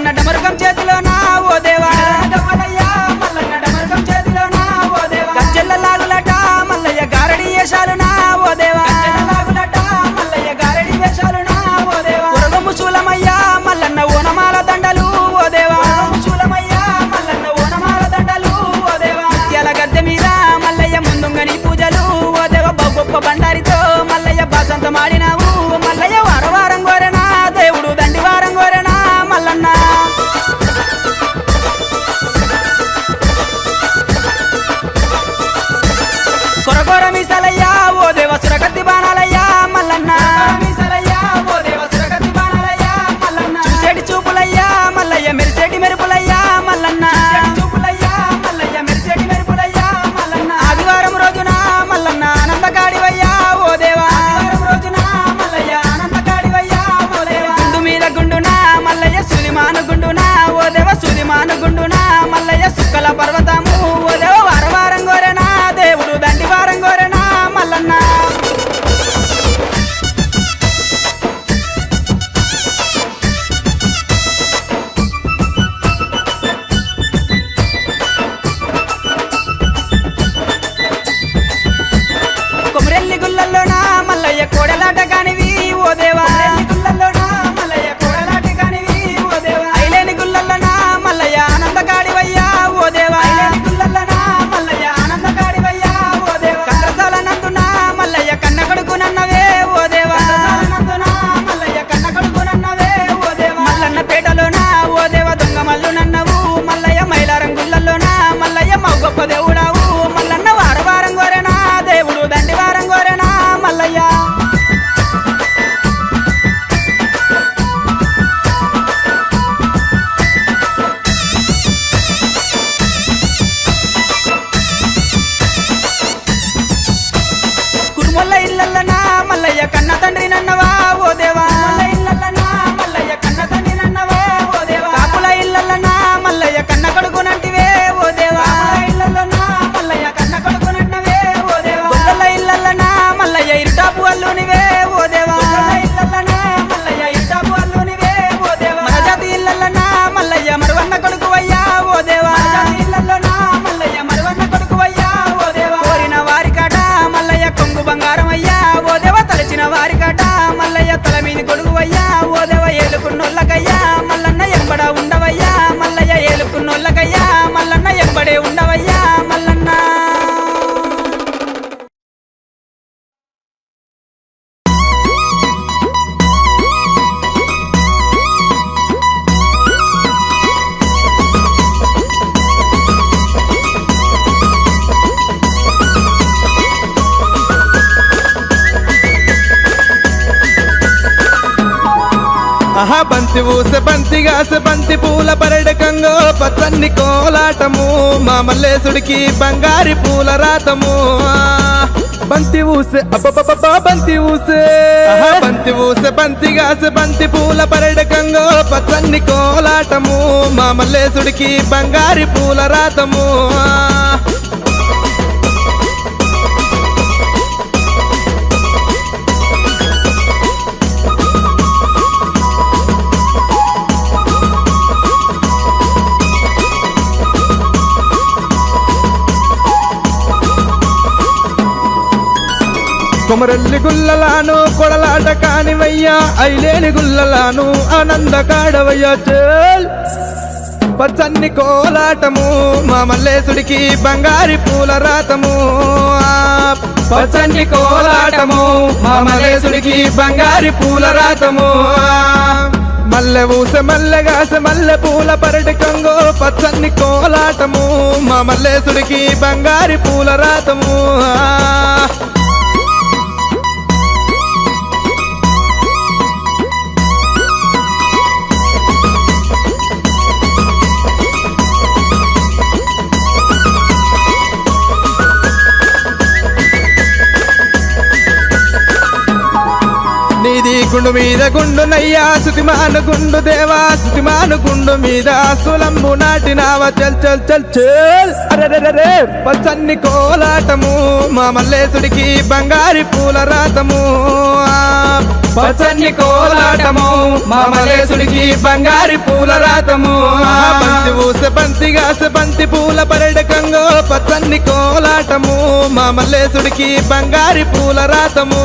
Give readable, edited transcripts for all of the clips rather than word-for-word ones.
మల్లన్న డమరుకం చేతిలోనా ఓ దేవా మల్లన్న డమరుకం చేతిలోనా ఓ దేవా గజ్జెల్ల లాగులట మల్లయ్య గారడి వేషాలునా ఓ దేవా లాగులట మల్లయ్య గారడి వేషాలునా ఓ దేవా ఉరగము శూలమయ్యా మల్లన్న ఓనమాల దండలు ఓ దేవా శూలమయ్యా మల్లన్న ఓనమాల దండలు ఓ దేవా ముత్యాల గద్దె మీద మల్లయ్య ముందుంగని పూజలు ఓ దేవా గొప్ప బండారితో మల్లయ్య బాసంత మాడినావు మల్లయ్య వారం కోరేనా దేవుడు దండి వారం కోరేనా మల్లన్న కొరకొర మీసలయ్యా ఓ దేవ సురగతి బాణాలయ్యా మల్లన్న మీసలయ్యా ఓ దేవ సురగతి బాణాలయ్యా మల్లన్న చూసేటి చూపులయ్యా మల్లయ్య మెరిసేటి మెరుపులయ్యా మల్లన్న చూపులయ్యా మల్లయ్య మెరిసేటి మెరుపులయ్యా మల్లన్న ఆదివారం రోజున మల్లన్న ఆనందకాడివయ్యా ఓ దేవా ఆదివారం రోజున మల్లయ్య ఆనందకాడివయ్యా ఓ దేవా గుండు మీద గుండునా మల్లయ్య సుదిమాను గుండునా ఓ దేవ సుదిమాను గుండునా మల్లయ్య సుక్కల పర్వతము ఓ దేవ వారం కోరేనా దేవుడు దండి వారం కోరేనా మల్లన్న కొమరెల్లి గుల్లల్లోనా మల్లయ్య కోడలాట కానివి ఓ దేవా గుల్లల్లోనా మల్లయ్య కోడలాట కానివి ఓ దేవా ఐలేని గుల్లల్లోనా మల్లయ్య ఆనందకాడివయ్యా ఓ దేవా ఐలేని గుల్లల్లోనా మల్లయ్య ఆనందకాడివయ్యా ఓ దేవా కండ్రసాల నందునా మల్లయ్య కన్న కొడుకునన్నవే ఓ దేవా నందునా మల్లయ్య కన్న కొడుకునన్నవే ఓ దేవా మల్లన్న పేటలోనా ఓ దేవా దొంగ మల్లు నన్నవు మల్లయ్య మైలారం గుల్లల్లోనా మల్లయ్య మౌ గొప్ప దేవుడావు మల్లన్న వారం కోరేనా దేవుడు దండి వారం కోరేనా మల్లయ్య కురుమల్ల ఇల్లల్లనా మల్లయ్య కన్న తండ్రి నన్నవా ఓ దేవా ఇల్లల్లనా మల్లయ్య కన్న తండ్రి నన్నవా ఓ దేవా కాపుల ఇల్లల్లనా మల్లయ్య కన్న కొడుకునంటివే ఓ దేవా ఇల్లల్లనా మల్లయ్య కన్న కొడుకునన్నవే ఓ దేవా గొల్లల ఇల్లల్లనా మల్లయ్య ఇరుటాపు అల్లునివే ఓ దేవా ఇల్లల్లనా మల్లయ్య ఇరుటాపు అల్లునివే ఓ దేవా మరజాతి ఇల్లల్లనా మల్లయ్య మరువన్న కొడుకువయ్యా ఓ దేవా ఇల్లల్లనా మల్లయ్య మరువన్న కొడుకువయ్యా ఓ దేవా కోరిన వారికాట మల్లయ్య కొంగు బంగారం అయ్యా ఓ దేవ తలచిన వారికాట మల్లయ్య తలమీని కొడుకువయ్యా ఓ దేవ ఏలుకున్నోళ్ళకయ్యా మల్లన్న ఎంబడ ఉండవయ్యా మల్లయ్య ఏలుకున్నోళ్ళకయ్యా మల్లన్న ఎంబడే ఉండవయ్యా మల్లన్న ఆహా బంతి ఊసె బంతిగాసె బంతి పూల పరడకంగో పచ్చన్ని కోలాటము మా మల్లేశుడికి బంగారి పూల రాతము బంతి ఊసె అబ్బబ్బబ్బా బంతి ఊసే బంతి ఊసె బంతిగాసె బంతి పూల పరడకంగో పచ్చన్ని కోలాటము మా మల్లేశుడికి బంగారి పూల రాతము కొమరెల్లి గుల్లలాను కొడలాట కానివయ్యా ఐలేని గుల్లలాను ఆనంద కాడవయ్యా చేల్ పచ్చన్ని కోలాటము మా మల్లేశుడికి బంగారి పూల రాతము పచ్చన్ని కోలాటము మా మల్లేశుడికి బంగారి పూల రాతము మల్లె ఊసె మల్లెగాసె మల్లె పూల పరటికంగో పచ్చన్ని కోలాటము మా మల్లేశుడికి బంగారి పూల రాతము నీది గుండు మీద గుండునయ్యా సుతిమాను గుండు దేవా సుతిమాను గుండు మీద సులంబు నాటినావా చల్ చల్ చల్ చల్ అరెరెరె పచ్చన్ని కోలాటము మా మల్లేశుడికి బంగారి పూల రాతము పచ్చన్ని కోలాటము మా మల్లేశుడికి బంగారి పూల రాతము బంతి ఊస బంతిగాస బంతి పూల పరడకంగో పచ్చన్ని కోలాటము మా మల్లేశుడికి బంగారి పూల రాతము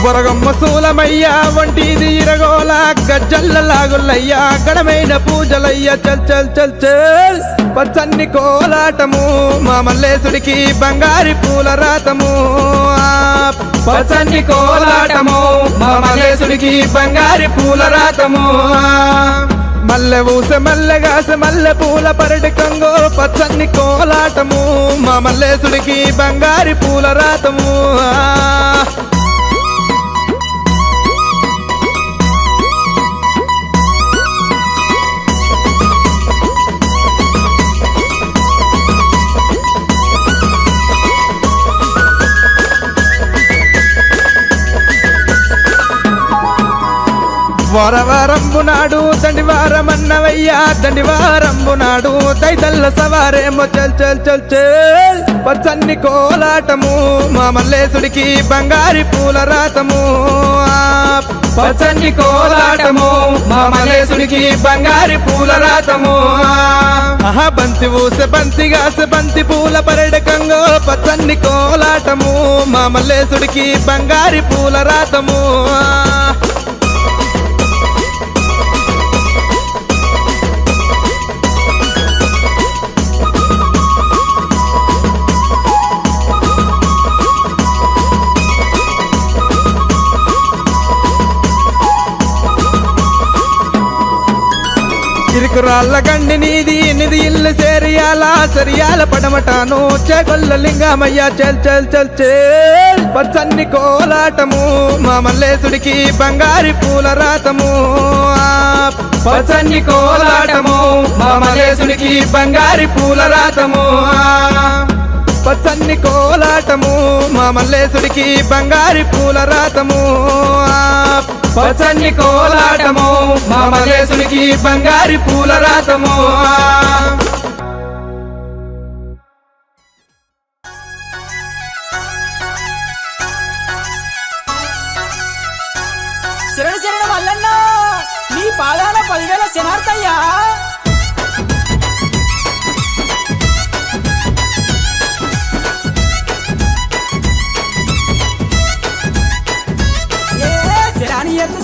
వరగమ్మ సూలమయ్యా వంటిది ఇరగోల గజ్జల్ల లాగులయ్యా గడమైన పూజలయ్యా చల్ చల్ చల్ చల్ పచ్చన్ని కోలాటము మా మల్లేశుడికి బంగారి పూల రాతము పచ్చన్ని కోలాటము మా మల్లేశుడికి బంగారి పూల రాతము మల్లె ఊస మల్లెగాస మల్లె పూల పరటికంగో పచ్చన్ని కోలాటము మా మల్లేశుడికి బంగారి పూల రాతము వారవారంబు నాడు దండివారమన్నవయ్యా దండివారంబు నాడు దైదల్ల సవారేమో చల్ చల్ చల్ చల్ పచ్చన్ని కోలాటము మా మల్లేశుడికి బంగారి పూల రాతము పచ్చన్ని కోలాటము మా మల్లేశుడికి బంగారి పూల రాతము బంతి ఊస బంతిగాస బంతి పూల పరడకంగో పచ్చన్ని కోలాటము మా మల్లేశుడికి బంగారి పూల రాతము చిరుకురాళ్ళ గండి నీది నిధి ఇల్లు సేరియాల సరియాల పడమటాను చేగొల్ల లింగమయ్యా చల్ చల్ చల్ చల్ పచ్చన్ని కోలాటము మా మల్లేశుడికి బంగారి పూల రాతము పచ్చన్ని కోలాటము మా మల్లేశుడికి బంగారి పూల రాతము పచ్చన్ని కోలాటము మా మల్లేశుడికి బంగారి పూల రాతము పచ్చన్ని కోలాటము మా మల్లేశుడికి బంగారి పూల రాతము శరణ శరణ మల్లన్న నీ పాదాల 10,000 శనార్థయ్యా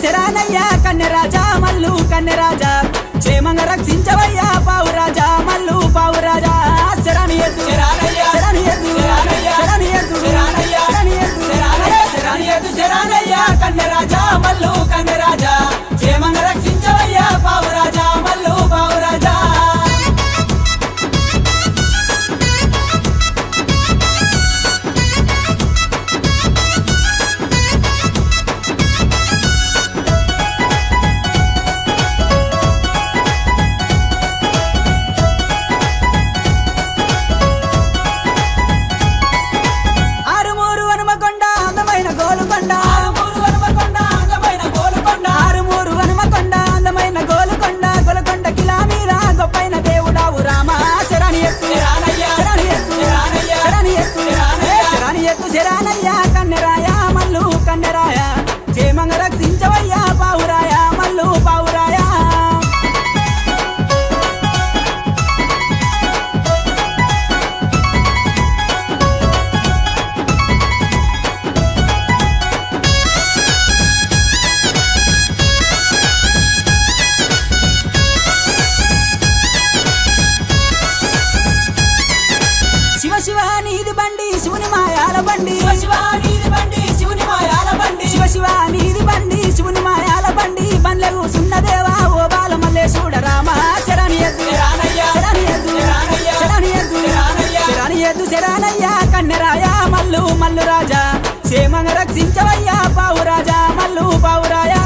శరానయ్యా కన్నెరాజా మల్లు కన్నెరాజా క్షేమంగా రక్షించవయ్యా పావురాజా మల్లు పావురాజా శరాని ఎద్దు శరాని ఎద్దు శరాని ఎద్దు శరాని ఎద్దు శరానయ్యా కన్నెరాజా మల్లు కన్నెరాజా క్షేమంగా రక్షించవయ్యా పావురాజా మల్లు పావురాజా శరానయ్యా కన్నెరాయా మల్లు కన్నెరాయా క్షేమంగా రక్షించవయ్యా పావురాయా మల్లు పావురాయా శివ శివ నీది బండి శివుని మాయాల బండి శివ నీది బండి శివుని మాయాల బండి శివ నీది బండి శివుని మాయాల బండి బండ్ల కూసున్నదేవా ఓ బాల మల్లేశుడ రామ శరణి ఎద్దు శరణి ఎద్దు శరణి ఎద్దు శరణి ఎద్దు శరణయ్యా కన్నెరాయా మల్లు మల్లు క్షేమంగా రక్షించవయ్యా పావురాజా మల్లు పావురాయా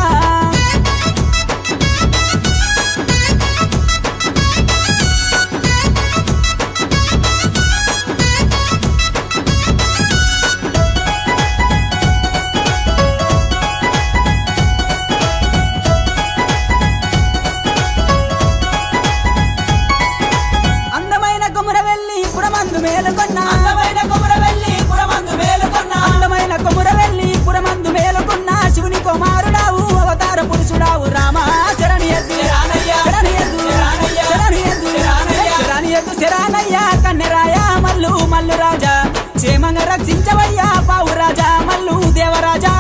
అందమైన కొమురవెల్లి పురమందు మేలుకొన్న అందమైన కొమురవెల్లి పురమందు మేలుకొన్న అందమైన కొమురవెల్లి పురమందు మేలుకొన్న శివుని కుమారుడావు అవతార పురుషుడావు రామ శరణియద్దు శరణియద్దు శరణియద్దు శరణియద్దు శరణయ్య కన్నెరాయ మల్లు మల్లు రాజా క్షేమంగా రక్షించవయ్యా పావు రాజా మల్లు దేవరాజా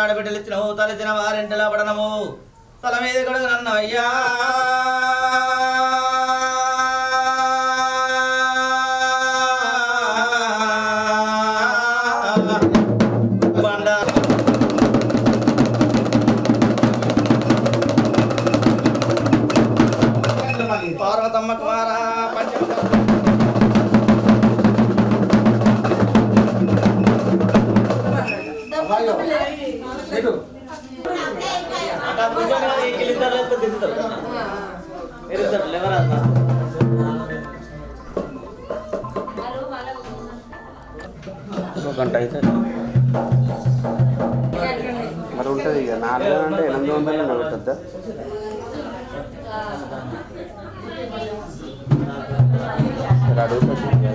ఆడబిడ్డలిచ్చినవు తలచిన వారింటిలో పడనము తల మీద కొడుకు నన్ను అయ్యా పార్వతమ్మ కుమార పంచమ గంట అయితే మరి ఉంటుంది ఇక 4 అంటే 800 పెట్టద్దా అడుగుతుంది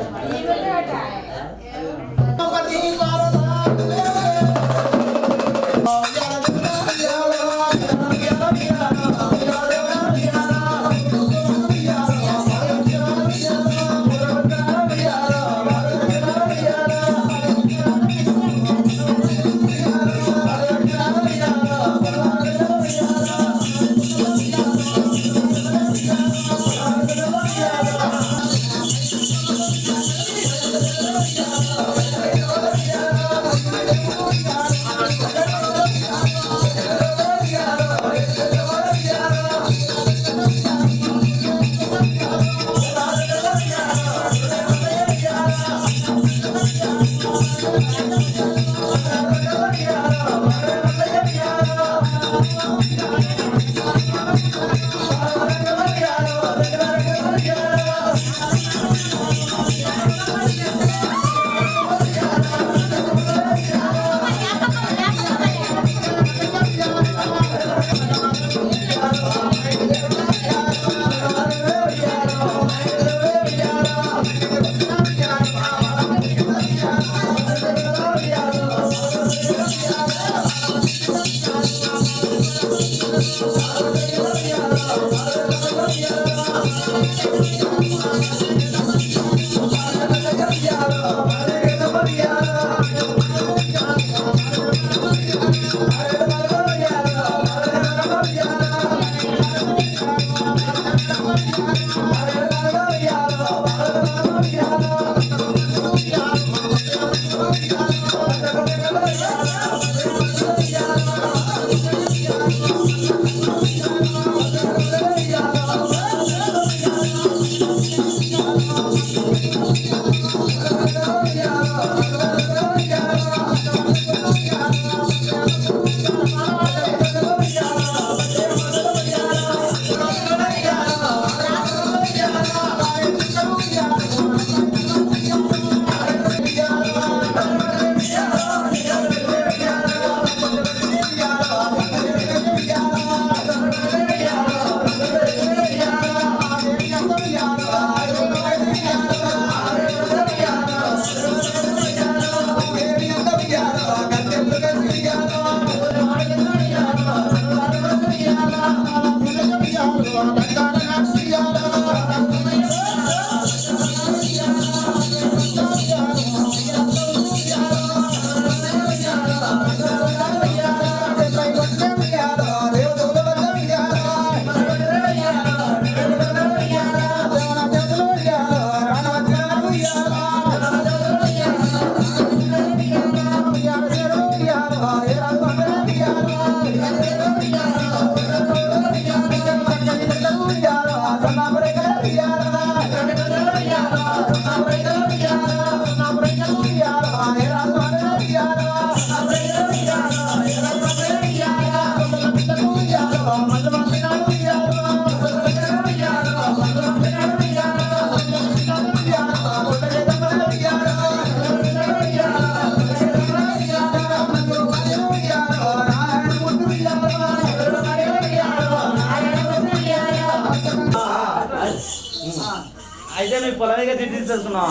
అయితే మీ పొలమే తిట్టి తీసేసుకున్నాం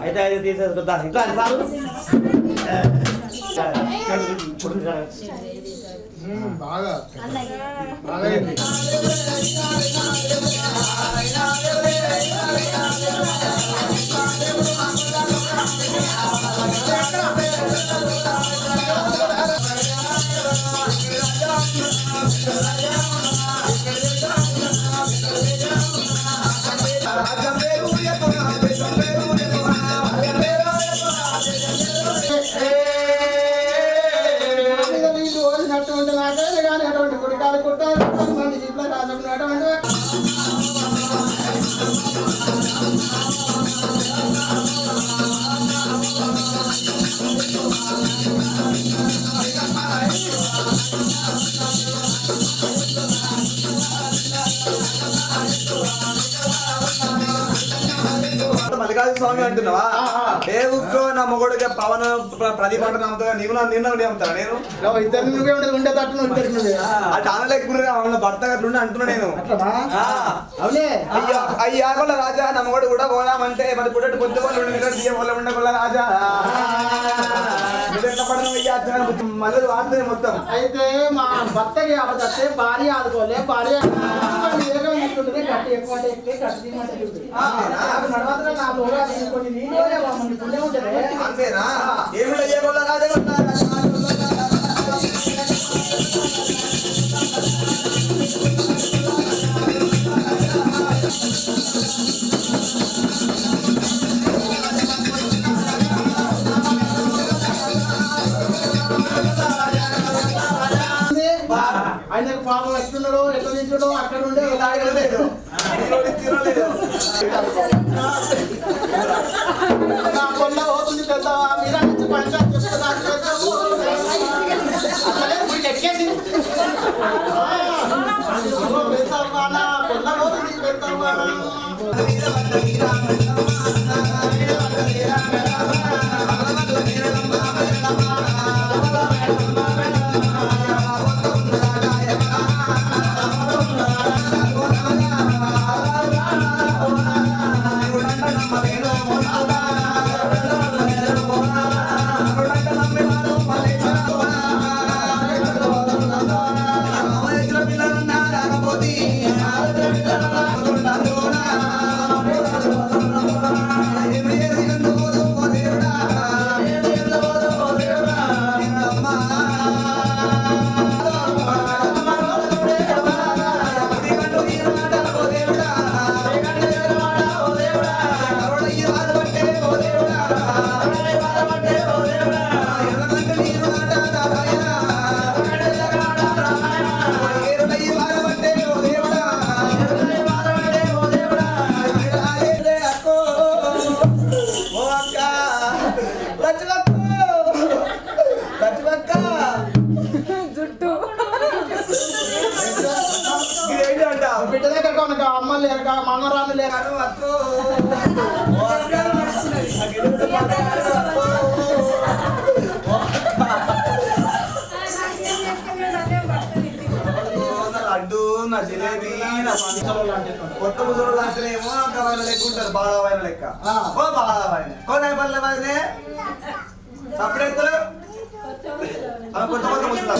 అయితే అయితే తీసేసుకుంటా ఇంకా బాగా బాగా అటువంటి నాకైతే కానీ అటువంటి గుడికాలు కుట్టారు మంది ఇంట్లో రాజు అటువంటి మల్లికార్జున స్వామి అంటున్నావా ఏ ఊరికో నా మొగుడికి పవన్ ప్రదీప్ అంటే నమ్ముతా నీవు నిన్న నమ్ముతా నేను ఇద్దరు నువ్వే ఉండదు ఉండే తట్టు ఇద్దరు నువ్వే అటు అనలేకుండా భర్త గట్లుండే అంటున్నా నేను అవునే అయ్యా అయ్యా కొల్ల రాజా నా మొగుడు కూడా పోదామంటే మరి పుట్టట్టు పొద్దు వాళ్ళు ఉండకుండా రాజా మళ్ళీ వాడుతుంది మొత్తం అయితే మా భర్తకి ఆపదస్తే భార్య ఆదుకోలే భార్య కట్టి ఎక్కువ అంటే కట్టి నడవద్దు నా దూరం కొన్ని పుణ్యం ఉంటుంది అంతేనా ఏమిటో ఏ కొల్ల రాజా ఆయనకు పాపం ఎట్లున్నాడో ఎట్లా తింటాడో అక్కడ ఉండే కొల్ల అవుతుంది పెద్ద మీరా నుంచి పంచాయతీ పెద్దవాళ్ళ కొల్ల అవుతుంది పెద్దవాళ్ళ దగ్గర కొనక అమ్మలు లేక మనరాలు లేక లడ్డు నా జిలేబీ నా కొత్త ముసలు లాంటినేమో కవాయిన లెక్క ఉంటారు బాలవాయిన లెక్క ఓ బాలవాయిన కొనే పల్లె వాయినే సపరేట్లు కొత్త కొత్త ముసలు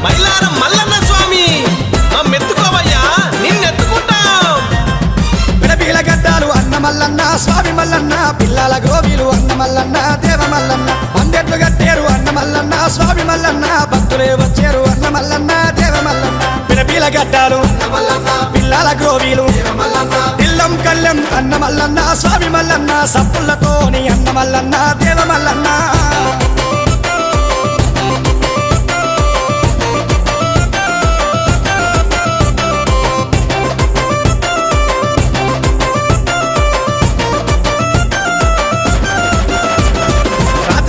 మైలారం మల్లన్న స్వామి మెత్తుకోవయ్యా నిన్నెత్తుకుంటాం. పిడపీల గడ్డాలు అన్న మల్లన్న స్వామి మల్లన్న పిల్లల గోవిలు అన్న మల్లన్న దేవ మల్లన్న అందెట్లు కట్టారు అన్న మల్లన్న స్వామి మల్లన్న భక్తులే వచ్చారు అన్న మల్లన్న దేవ మల్లన్న పిడపీల గడ్డాలు పిల్లల గోవిలు ఇల్లం కళ్ళెం అన్న మల్లన్న స్వామి మల్లన్న సప్పులతోని అన్న మల్లన్న దేవ మల్లన్న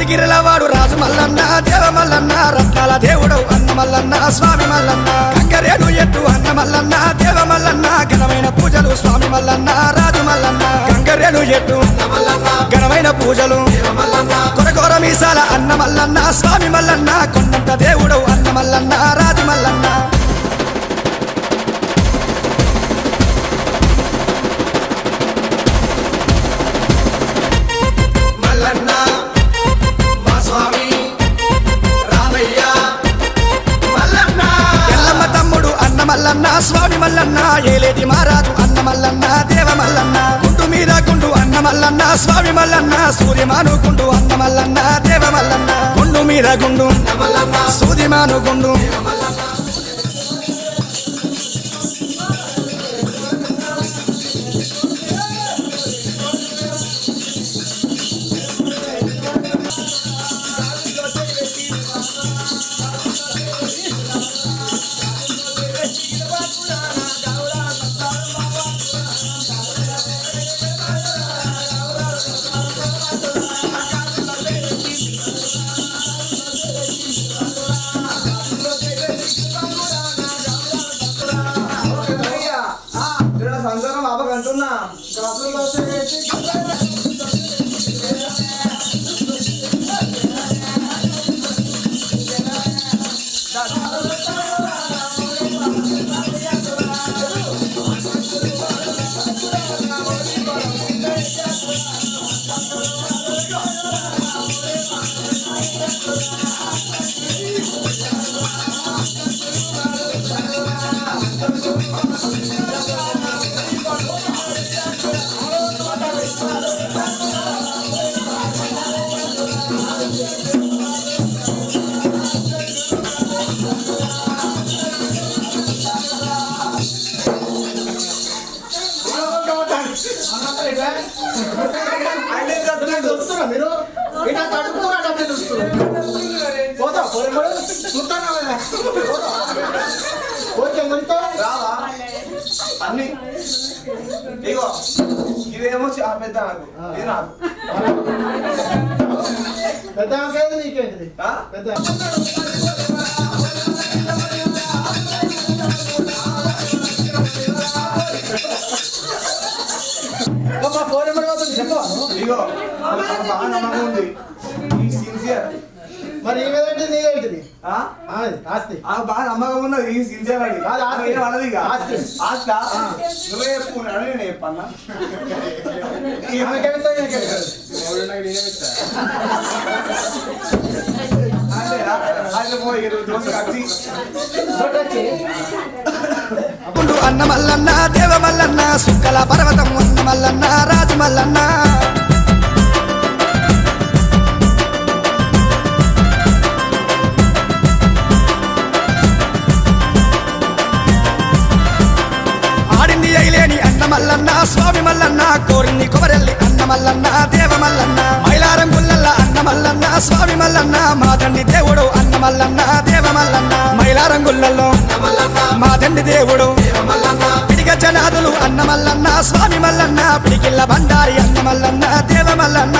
గిరిలవాడు రాజు మల్లన్న దేవ మల్లన్న రత్నాల దేవుడు అన్న మల్లన్న స్వామి మల్లన్న కంకరేడు ఎట్టు అన్న మల్లన్న దేవ మల్లన్న ఘనమైన పూజలు స్వామి మల్లన్న రాజు మల్లన్న కంకరేడు ఎట్టు ఘనమైన పూజలు కొరకొర మీసాల అన్న మల్లన్న స్వామి మల్లన్న కొండంత దేవుడు అన్న మల్లన్న రాజు మల్లన్న మల్లన్న స్వామి మల్లన్న ఏలేటి మారాజు అన్న మల్లన్న దేవ మల్లన్న గుండు మీద గుండు అన్న మల్లన్న స్వామి మల్లన్న సూర్యమాను గుండు అన్న మల్లన్న దేవ మల్లన్న గుండు మీద గుండు సూర్యమాను గుండు సంసారం ఆపకంటున్నా మీరు ఇట్లా తడుపుతున్నా డబ్బులు చూస్తున్నారు పోతా చూస్తాను ఓకే మరితో రావా అన్ని ఇగో ఇదేమో పెద్ద నాకు ఇది నాకు పెద్ద నీకేంటిది పెద్ద ఫోన్ నెంబర్ అవుతుంది చెప్పాను ఇగో బాగా నమ్మకం ఉంది సిన్సియర్ మరి ఏమేంటి నీదేంటిది ఆస్తి బాగా నమ్మకం ఉన్నది ఈ సిన్సియర్ అని అది ఆస్తి వాళ్ళది ఆస్తి ఆస్తా నువ్వే చెప్పు నేను చెప్పన్నా అన్న మల్లన్న దేవ మల్లన్న సుక్కల పర్వతం మల్లన్న రాజు మల్లన్న ఆడింది అయిలేని అన్న మల్లన్న స్వామి మల్లన్న కోరింది కొమరెల్లి అన్న మల్లన్న దేవ మల్లన్న మైలారం గుల్లల్ల అన్న మల్లన్న స్వామి మల్లన్న మా తండ్రి దేవుడు అన్న మల్లన్న దేవ మల్లన్న మైలారం గుల్లల్లో మా తండ్రి దేవుడు పిడిగ జనాదులు అన్న మల్లన్న స్వామి మల్లన్న పిడికిల్ల బండారి అన్న మల్లన్న దేవ మల్లన్న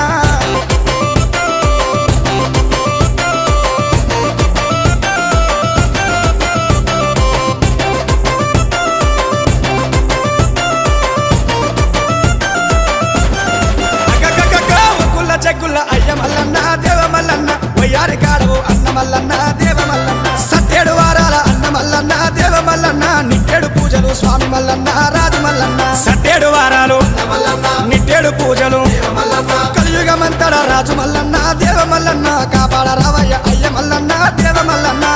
చెక్కుల అయ్య మల్లన్న దేవ మల్లన్న వయ్యారి కాడవు అన్న మల్లన్న దేవ మల్లన్న సట్టేడు వారాల అన్న మల్లన్న దేవ మల్లన్న నిట్టేడు పూజలు స్వామి మల్లన్న రాజు మల్లన్న సట్టేడు వారాలు నిట్టేడు పూజలు కలియుగమంతడ రాజు మల్లన్న దేవ మల్లన్న కాపాడ రావయ్య అయ్య మల్లన్న దేవ మల్లన్న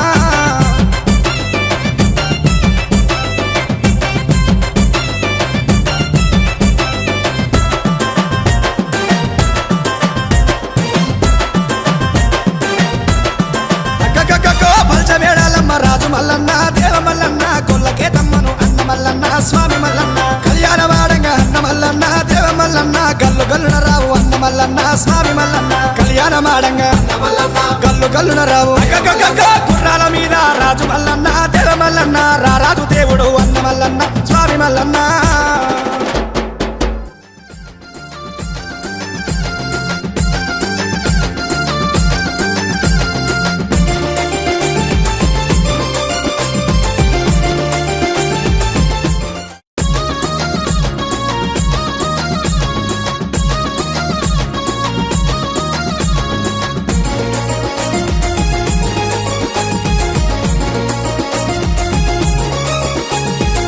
బల్జమేడాలమ్మ రాజు మల్లన్న దేవ మల్లన్న కొల్లకే తమ్మను అన్న మల్లన్న స్వామి మల్లన్న కళ్యాణ వాడంగా అన్న మల్లన్న దేవ మల్లన్న గల్లు గల్లున రావు అన్న మల్లన్న స్వామి మల్లన్న కళ్యాణ మాడంగా గల్లు గల్లున రావు గుర్రాల మీద రాజు మల్లన్న దేవ మల్లన్న రారాజు దేవుడు అన్న మల్లన్న స్వామి మల్లన్న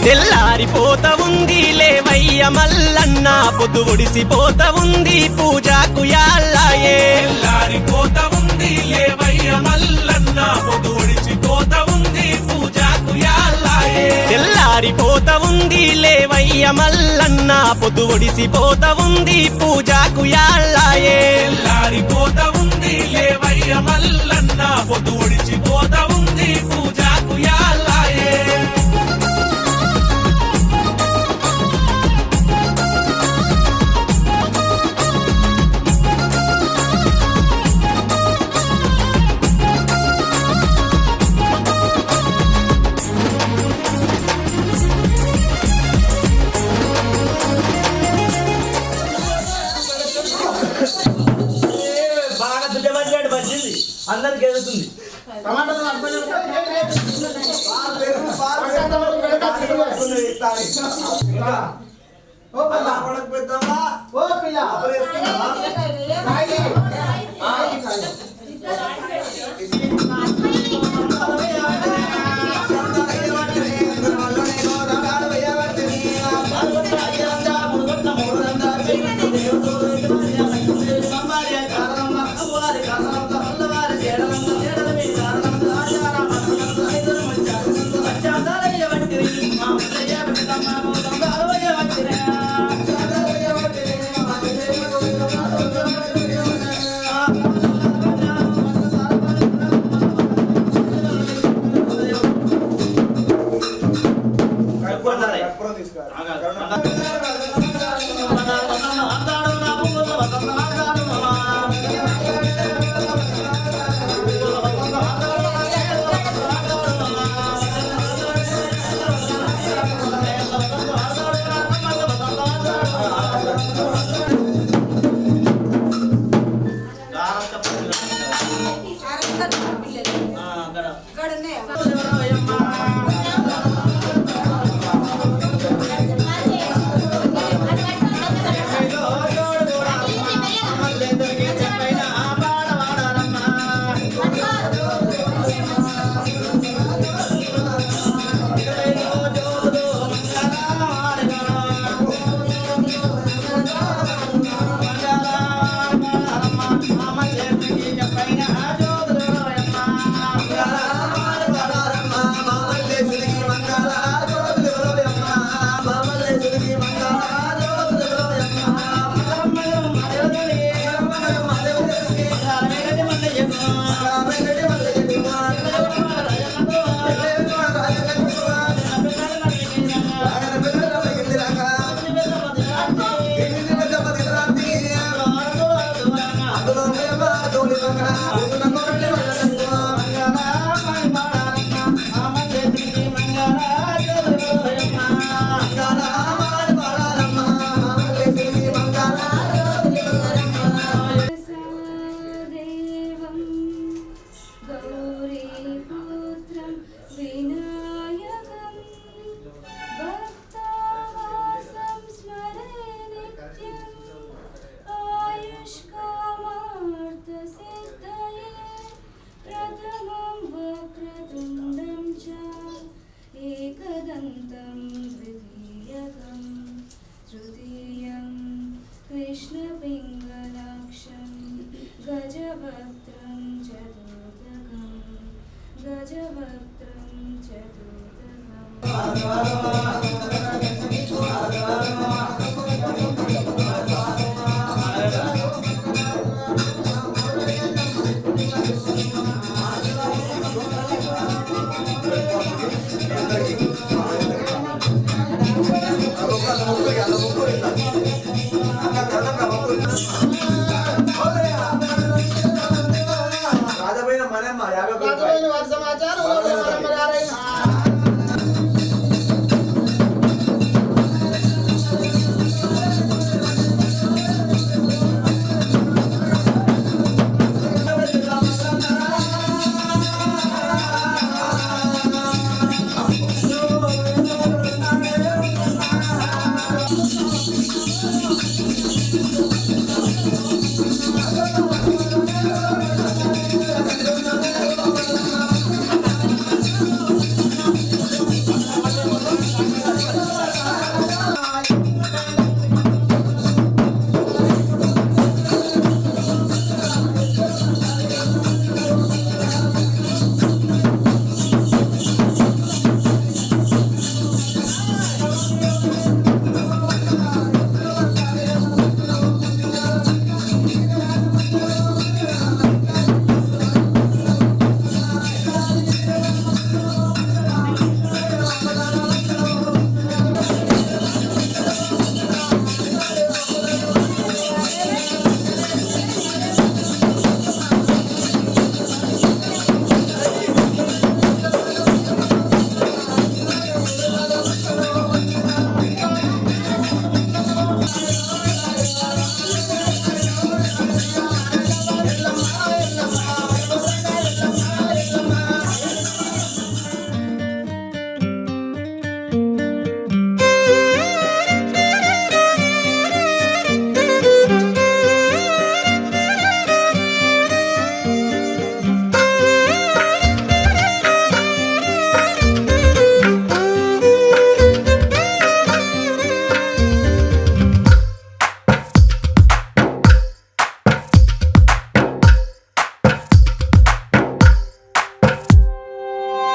తెల్లారిపోత ఉంది లేవయ్య మల్లన్న పొద్దు ఒడిసిపోత ఉంది పూజకు యాళ్ళాయే తెల్లారిపోత ఉంది లేవయ్య మల్లన్న పొద్దు ఒడిసిపోత ఉంది పూజకు యాళ్ళాయే తెల్లారిపోత ఉంది లేవయ్య మల్లన్న పొద్దు ఒడిసిపోత ఉంది పూజకు యాళ్ళాయే తెల్లారిపోత ఉంది లేవయ్య మల్లన్న పొద్దు ఒడిసిపోత ఉంది పూజకు యాళ్ళాయే బాగా దుడ్డబడ్డాడు వచ్చింది అందరికి ఎదుగుతుంది ఓ పిల్ల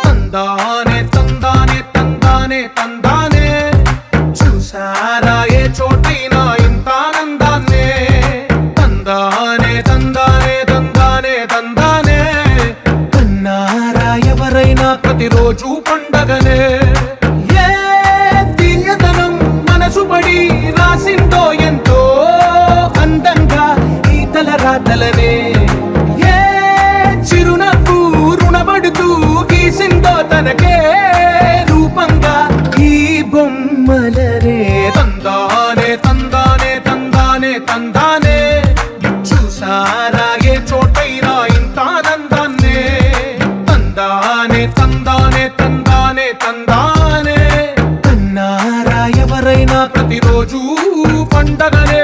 తందానే తందానే తందానే తందానే చూసారా ఏ చోటైనా ఇంత ఆనందాన్నే తందానే తందానే తందానే తందానే కన్నారా ఎవరైనా ప్రతిరోజు పండగనే ఏ తీయదనం మనసు పడి రాసిందో ఎంతో అందంగా ఈ తలరాతలనే ఏ చిరునవ్వు రుణపడుతూ గీసిందో తనకే రూపంగా ఈ బొమ్మలనే తందానే తందానే తందానే తందానే చూసారా ఏ చోటైనా ఇంత ఆనందాన్నే తందానే తందానే తందానే తందానే కన్నారా ఎవరైనా ప్రతిరోజు పండగనే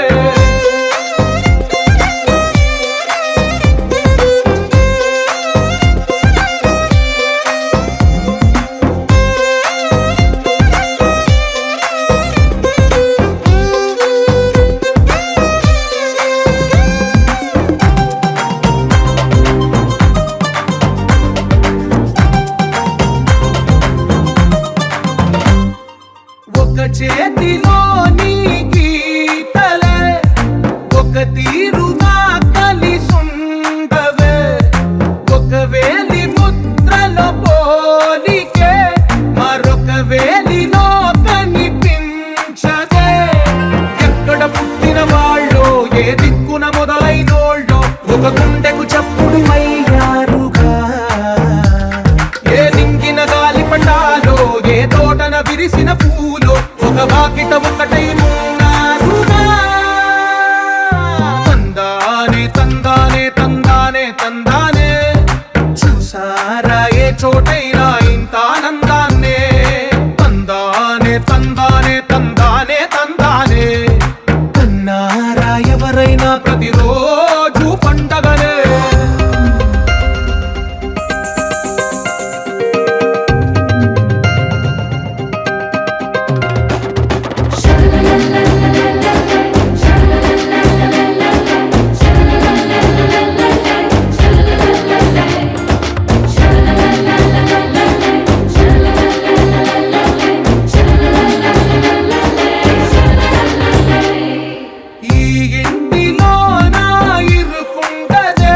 ఒక చేతిలో నీ గీతలే ఒక తీరుగా కలిసుండవే ఒక వేలి ముద్రల పోలికే మరొక వేలిలో కనిపించదే ఎక్కడ పుట్టిన వాళ్ళో ఏ దిక్కున మొదలైనోళ్ళో ఒక గుండెకు చప్పుడు అయ్యారుగా ఏ నింగిన గాలి పటాలో ఏ తోటన విరిసిన పూలో ఒక వాకిట ఒకటై ఉన్నారుగా తందానే తందానే తందానే తందానే చూసారా ఏ చోటైనా ఇంత ఆనందాన్నే తందానే తందానే తందానే తందానే కన్నారా ఎవరైనా ప్రతిరోజు పండగనే ఈ ఇంటిలో నా ఇరుకుండదే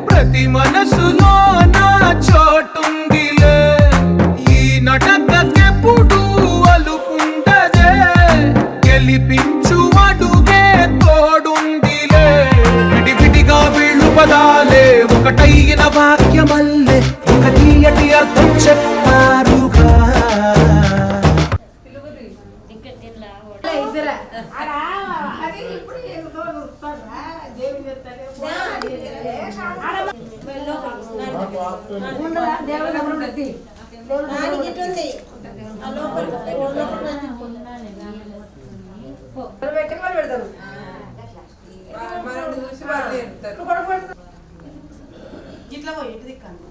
ప్రతి మనసులో నా చోటుందిలే ఈ నటకెప్పుడు అలుపుండదే గెలిపించు అడుగే తోడుందిలే విడివిడిగా వీళ్ళు పదాలే ఒకటైన వాక్యమల్లే ఒక తీయటి అర్థం చెప్పారుగా ఇట్లా పోయి ఇటు దిక్కండి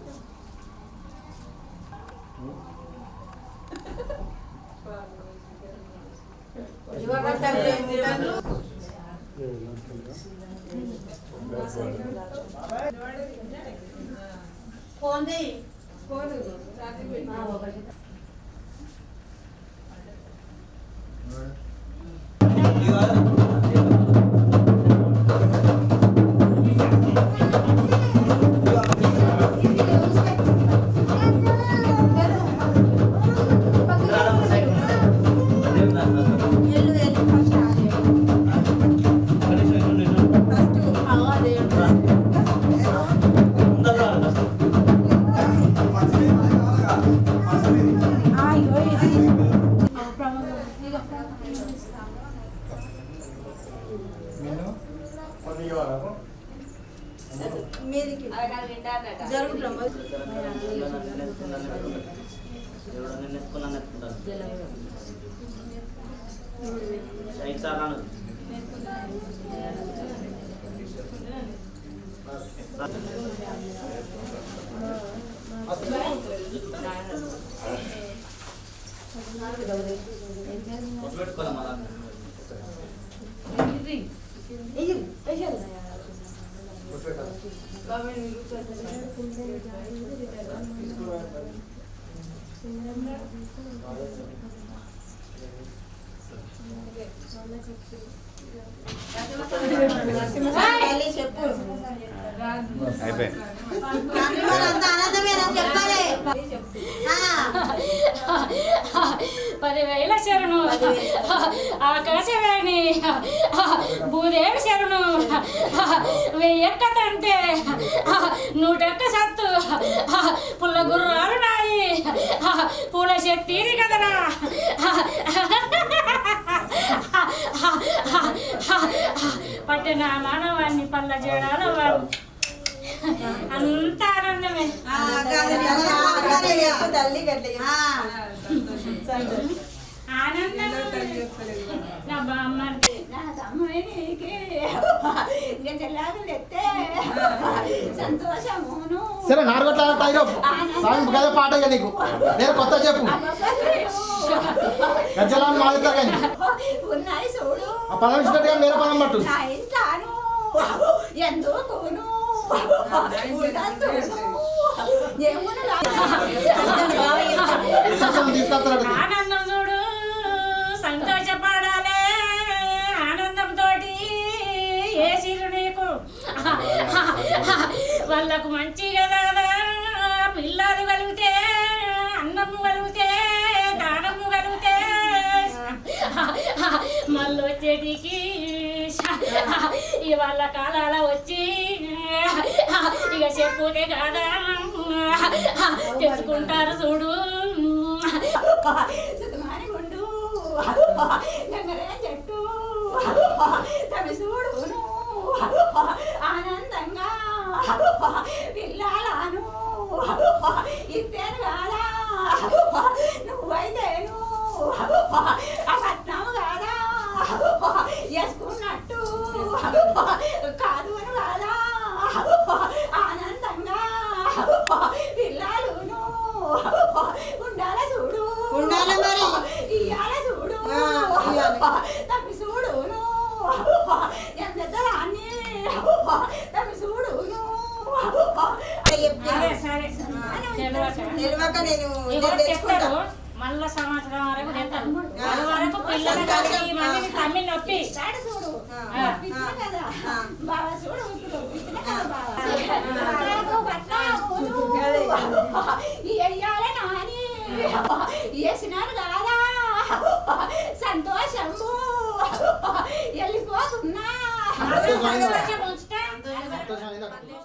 పదివేల శరణు ఆకాశవేణి భూదేవి శరణు వెయ్యక్క తంటే నూటెక్క సత్తు పుల్ల గుర్రాలు నాయి పూల శక్తి కదరా పట్టిన మానవాన్ని పల్ల జడాల వాడు అంత ఆనందమే ఆనందం నా బామ్మర్ది నా తమ్ముడికి సంతోషమును సరే నాలుగొట్ల కదా పాట ఇక నీకు నేను కొత్త చెప్పు గజ్జలాన్ని మారుతారు కానీ ఉన్నాయి చూడు ఆ పదం ఇచ్చినట్టుగా వేరే పదం పట్టు నా ఇంటాను ఎందుకును ఆనందం చూడు సంతోషపడాలే ఆనందంతో ఏ సిరు నీకు వాళ్ళకు మంచిగా కదా పిల్లలు కలిగితే అన్నము కలిగితే దానము కలిగితే మళ్ళీ వచ్చేటికి ఇవాళ కాలాల వచ్చి ఇక చెప్పుకే కాదా తెచ్చుకుంటారు చూడు సుమారిగుండు చెట్టు తమి చూడును ఆనందంగా పిల్లలను ఇద్దరు కాదా నువ్వైతేను ఆ పట్నం కాదా వేసుకున్నట్టు కాదు అని కాదా ఆనందంగా పిల్లలును ఉండాల చూడు ఉండాలి మరి ఇయ్యాల చూడు తప్పి చూడును ఎంత రాన్ని తప్పి చూడును తెలియక నేను మళ్ళా సంవత్సరం వరకు తెస్తారు అది వరకు పిల్లలు తమిళ నొప్పి చూడు బాబా చూడు ఇయ్యాలే నాని వేసినారు కాదా సంతోషము వెళ్ళిపోతున్నా సంతోషం